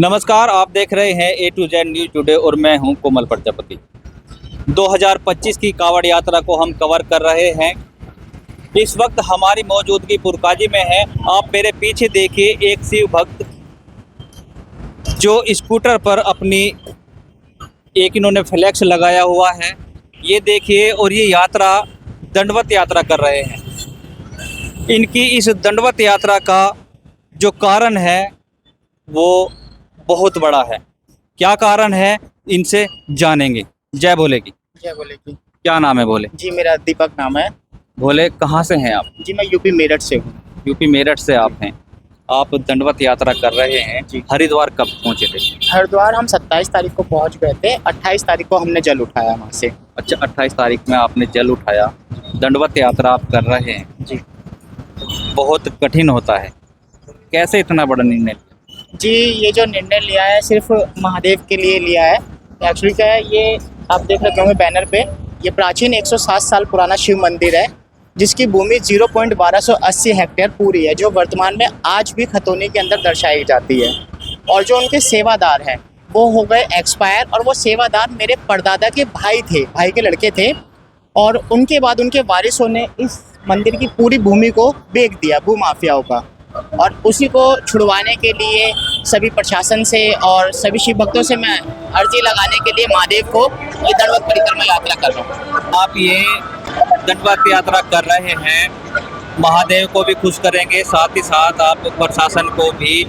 नमस्कार, आप देख रहे हैं A to Z news today और मैं हूं कोमल प्रजापति। 2025 की कावड़ यात्रा को हम कवर कर रहे हैं। इस वक्त हमारी मौजूदगी पुरकाजी में है। आप मेरे पीछे देखिए, एक शिव भक्त जो स्कूटर पर अपनी एक इन्होंने फ्लैक्स लगाया हुआ है, ये देखिए। और ये यात्रा दंडवत यात्रा कर रहे हैं। इनकी इस दंडवत यात्रा का जो कारण है वो बहुत बड़ा है। क्या कारण है, इनसे जानेंगे। जय भोले की। जय भोले की। क्या नाम है भोले? जी मेरा दीपक नाम है। भोले, कहाँ से हैं आप? जी मैं यूपी मेरठ से हूँ। यूपी मेरठ से आप हैं। आप दंडवत यात्रा कर रहे हैं जी। हरिद्वार कब पहुँचे थे? हरिद्वार हम 27 तारीख को पहुँच गए थे। 28 तारीख को हमने जल उठाया वहाँ से। अच्छा, 28 तारीख में आपने जल उठाया। दंडवत यात्रा आप कर रहे हैं जी। बहुत कठिन होता है। कैसे इतना बड़ा निर्णय? जी ये जो निर्णय लिया है सिर्फ महादेव के लिए लिया है। एक्चुअली क्या है, ये आप देख रहे होंगे बैनर पे, ये प्राचीन 107 साल पुराना शिव मंदिर है जिसकी भूमि 0.1280 हेक्टेयर पूरी है, जो वर्तमान में आज भी खतौनी के अंदर दर्शाई जाती है। और जो उनके सेवादार हैं वो हो गए एक्सपायर, और वो सेवादार मेरे परदादा के भाई थे, भाई के लड़के थे। और उनके बाद उनके वारिसों ने इस मंदिर की पूरी भूमि को बेच दिया भूमाफियाओं का। और उसी को छुड़वाने के लिए सभी प्रशासन से और सभी शिव भक्तों से मैं अर्जी लगाने के लिए महादेव को ये दंडवत परिक्रमा यात्रा कर रहा हूँ। आप ये दंडवत यात्रा कर रहे हैं, महादेव को भी खुश करेंगे, साथ ही साथ आप प्रशासन को भी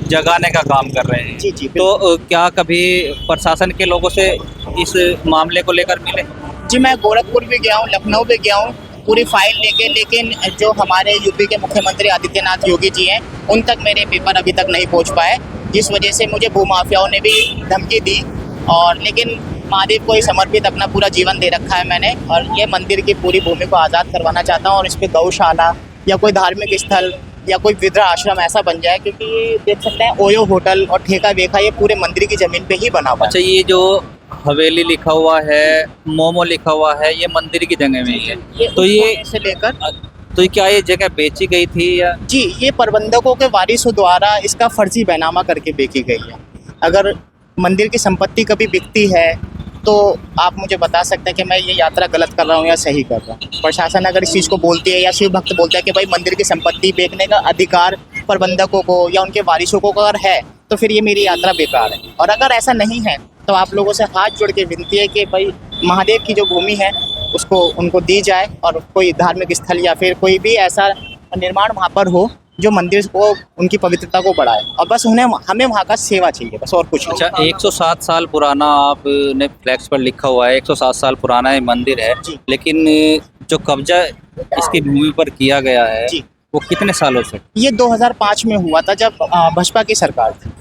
जगाने का काम कर रहे हैं। जी जी। तो क्या कभी प्रशासन के लोगों से इस मामले को लेकर मिले? जी मैं गोरखपुर भी गया हूँ, लखनऊ भी गया हूँ पूरी फाइल लेके, लेकिन जो हमारे यूपी के मुख्यमंत्री आदित्यनाथ योगी जी हैं उन तक मेरे पेपर अभी तक नहीं पहुँच पाए, जिस वजह से मुझे भूमाफियाओं ने भी धमकी दी। और लेकिन महादेव को ही समर्पित अपना पूरा जीवन दे रखा है मैंने, और ये मंदिर की पूरी भूमि को आज़ाद करवाना चाहता हूँ। और इस पर गौशाला या कोई धार्मिक स्थल या कोई वृद्धा आश्रम ऐसा बन जाए, क्योंकि ये देख सकते हैं ओयो होटल और ठेका वेखा ये पूरे मंदिर की ज़मीन पे ही बना हुआ है। अच्छा, ये जो हवेली लिखा हुआ है, मोमो लिखा हुआ है, ये मंदिर की जगह में ही है। तो ये से लेकर तो क्या ये जगह बेची गई थी या? जी ये प्रबंधकों के वारिसों द्वारा इसका फर्जी बैनामा करके बेची गई है। अगर मंदिर की संपत्ति कभी बिकती है तो आप मुझे बता सकते हैं कि मैं ये यात्रा गलत कर रहा हूँ या सही कर रहा हूँ। प्रशासन अगर इस चीज़ को बोलती है या शिव भक्त बोलता है कि भाई मंदिर की संपत्ति बेचने का अधिकार प्रबंधकों को या उनके वारिसों को अगर है, तो फिर ये मेरी यात्रा बेकार है। और अगर ऐसा नहीं है तो आप लोगों से हाथ जोड़ के विनती है कि भाई महादेव की जो भूमि है उसको उनको दी जाए, और कोई धार्मिक स्थल या फिर कोई भी ऐसा निर्माण वहाँ पर हो जो मंदिर को उनकी पवित्रता को बढ़ाए। और बस हमें वहाँ का सेवा चाहिए, बस और कुछ नहीं। अच्छा, 107 साल पुराना आपने फ्लैक्स पर लिखा हुआ है, 107 साल पुराना ये मंदिर है, लेकिन जो कब्जा इसकी भूमि पर किया गया है जी वो कितने सालों से? ये 2005 में हुआ था, जब भाजपा की सरकार थी।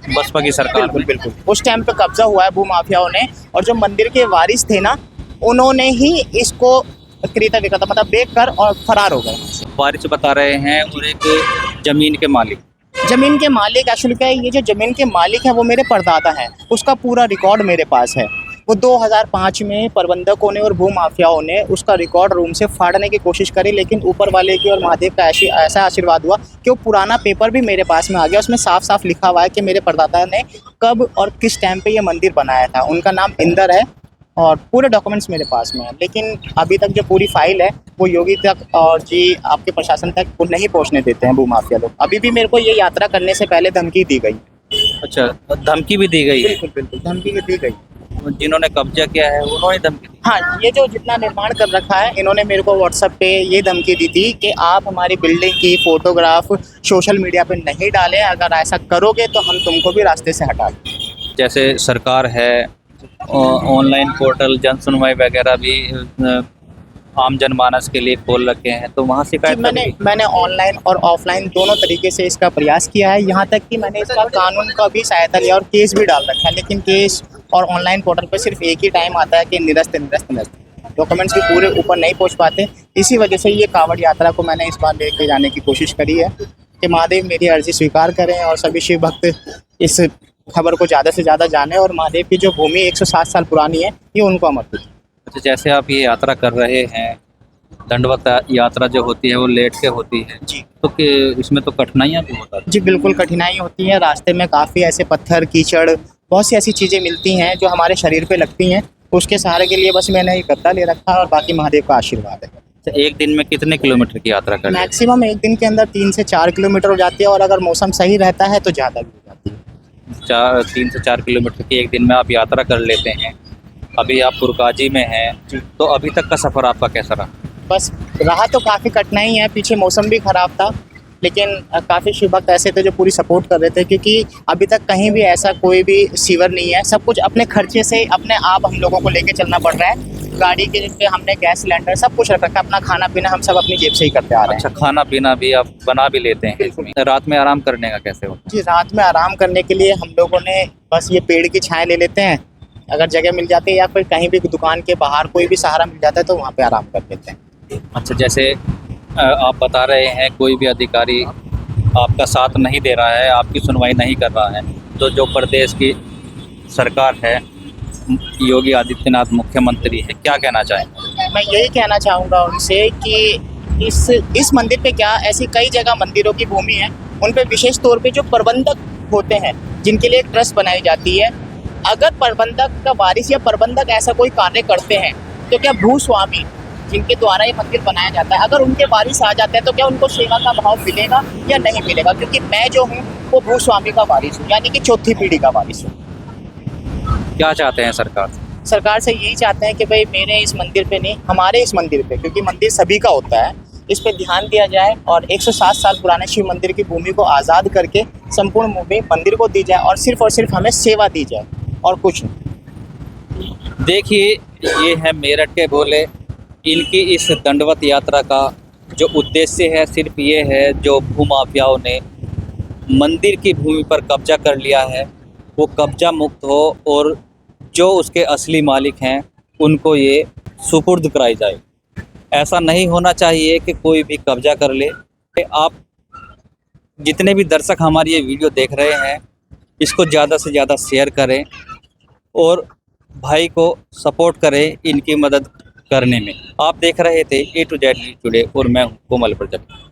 बसपा की सरकार में? बिल्कुल उस टाइम पे कब्जा हुआ है भूमाफियाओं ने, और जो मंदिर के वारिस थे ना उन्होंने ही इसको क्रेता विक्रेता मतलब बेच कर और फरार हो गए। वारिस बता रहे हैं, और एक जमीन के मालिक। जमीन के मालिक एक्चुअली क्या है, ये जो जमीन के मालिक हैं वो मेरे परदादा हैं, उसका पूरा रिकॉर्ड मेरे पास है। वो 2005 में प्रबंधकों ने और भूमाफियाओं ने उसका रिकॉर्ड रूम से फाड़ने की कोशिश करी, लेकिन ऊपर वाले की और महादेव का ऐसा आशीर्वाद हुआ कि वो पुराना पेपर भी मेरे पास में आ गया। उसमें साफ साफ लिखा हुआ है कि मेरे परदादा ने कब और किस टाइम पे ये मंदिर बनाया था। उनका नाम इंदर है और पूरे डॉक्यूमेंट्स मेरे पास में है। लेकिन अभी तक जो पूरी फाइल है वो योगी तक और जी आपके प्रशासन तक वो नहीं पहुंचने देते हैं भूमाफिया लोग। अभी भी मेरे को ये यात्रा करने से पहले धमकी दी गई। अच्छा, धमकी भी दी गई है? बिल्कुल बिल्कुल धमकी दी गई। जिन्होंने कब्जा किया है उन्होंने धमकी दी? हाँ, ये जो जितना निर्माण कर रखा है इन्होंने मेरे को व्हाट्सएप पे ये धमकी दी थी कि आप हमारी बिल्डिंग की फोटोग्राफ सोशल मीडिया पे नहीं डालें, अगर ऐसा करोगे तो हम तुमको भी रास्ते से हटा दें। जैसे सरकार है, ऑनलाइन पोर्टल जन सुनवाई वगैरह भी आम जनमानस के लिए खोल रखे हैं, तो वहाँ शिकायत मैंने ऑनलाइन और ऑफलाइन दोनों तरीके से इसका प्रयास किया है। यहाँ तक कि मैंने इसका कानून का भी सहायता लिया और केस भी डाल रखा है, लेकिन केस और ऑनलाइन पोर्टल पर सिर्फ एक ही टाइम आता है कि निरस्त डॉक्यूमेंट्स भी पूरे ऊपर नहीं पहुँच पाते। इसी वजह से ये कांवड़ यात्रा को मैंने इस बार लेके जाने की कोशिश करी है कि महादेव मेरी अर्जी स्वीकार करें और सभी शिव भक्त इस खबर को ज़्यादा से ज़्यादा जाने, और महादेव की जो भूमि 107 साल पुरानी है ये उनको समर्पित। अच्छा, जैसे आप ये यात्रा कर रहे हैं, दंडवत यात्रा जो होती है वो लेट के होती है, जी तो इसमें तो कठिनाइयाँ भी होता है। जी बिल्कुल कठिनाई होती है। रास्ते में काफ़ी ऐसे पत्थर कीचड़ बहुत सी ऐसी चीज़ें मिलती हैं जो हमारे शरीर पे लगती हैं। उसके सहारे के लिए बस मैंने ये गद्दा ले रखा है और बाकी महादेव का आशीर्वाद है। तो एक दिन में कितने किलोमीटर की यात्रा कर लेते मैक्सिमम एक दिन के अंदर 3 से 4 किलोमीटर हो जाती है और अगर मौसम सही रहता है तो ज़्यादा भी हो जाती है। हैं? 3 से 4 किलोमीटर की एक दिन में आप यात्रा कर लेते हैं। अभी आप पुरकाजी में हैं, जी। तो अभी तक का सफ़र आपका कैसा रहा? बस रहा तो काफ़ी कठिनाई है, पीछे मौसम भी ख़राब था, लेकिन काफ़ी शिव भक्त ऐसे थे जो पूरी सपोर्ट कर रहे थे, क्योंकि अभी तक कहीं भी ऐसा कोई भी सीवर नहीं है। सब कुछ अपने खर्चे से अपने आप हम लोगों को लेके चलना पड़ रहा है। गाड़ी के पे हमने गैस सिलेंडर सब कुछ रख रखा है, अपना खाना पीना हम सब अपनी जेब से ही करते आ रहे हैं। अच्छा, खाना पीना भी आप बना भी लेते हैं बिल्कुल। इसमें? रात में आराम करने का कैसे होता जी रात में आराम करने के लिए हम लोगों ने बस ये पेड़ की छाया ले लेते हैं, अगर जगह मिल जाती है या फिर कहीं भी दुकान के बाहर कोई भी सहारा मिल जाता है तो वहाँ पे आराम कर लेते हैं। है? अच्छा, जैसे आप बता रहे हैं कोई भी अधिकारी आपका साथ नहीं दे रहा है, आपकी सुनवाई नहीं कर रहा है, तो जो प्रदेश की सरकार है, योगी आदित्यनाथ मुख्यमंत्री है, क्या कहना चाहेंगे? मैं यही कहना चाहूँगा उनसे कि इस मंदिर पे क्या ऐसी कई जगह मंदिरों की भूमि है, उन पे विशेष तौर पे जो प्रबंधक होते हैं जिनके लिए एक ट्रस्ट बनाई जाती है, अगर प्रबंधक का वारिस या प्रबंधक ऐसा कोई कार्य करते हैं तो क्या भूस्वामी जिनके द्वारा ये मंदिर बनाया जाता है, अगर उनके वारिस आ जाते हैं तो क्या उनको सेवा का भाव मिलेगा या नहीं मिलेगा? क्योंकि मैं जो हूँ वो भूस्वामी का वारिस हूँ, यानी कि चौथी पीढ़ी का वारिस हूँ। क्या चाहते हैं सरकार से? सरकार से यही चाहते हैं कि भाई मेरे इस मंदिर पे नहीं, हमारे इस मंदिर पे, क्योंकि मंदिर सभी का होता है, इस पे ध्यान दिया जाए और 107 साल पुराने शिव मंदिर की भूमि को आज़ाद करके संपूर्ण भूमि मंदिर को दी जाए और सिर्फ हमें सेवा दी जाए और कुछ नहीं। देखिए, ये है मेरठ के भोले। इनकी इस दंडवत यात्रा का जो उद्देश्य है सिर्फ ये है, जो भूमाफियाओं ने मंदिर की भूमि पर कब्जा कर लिया है वो कब्जा मुक्त हो और जो उसके असली मालिक हैं उनको ये सुपुर्द कराई जाए। ऐसा नहीं होना चाहिए कि कोई भी कब्जा कर ले। आप जितने भी दर्शक हमारी ये वीडियो देख रहे हैं, इसको ज़्यादा से ज़्यादा शेयर करें और भाई को सपोर्ट करें इनकी मदद करने में। आप देख रहे थे A to Z news today और मैं हूँ कोमल प्रजापति।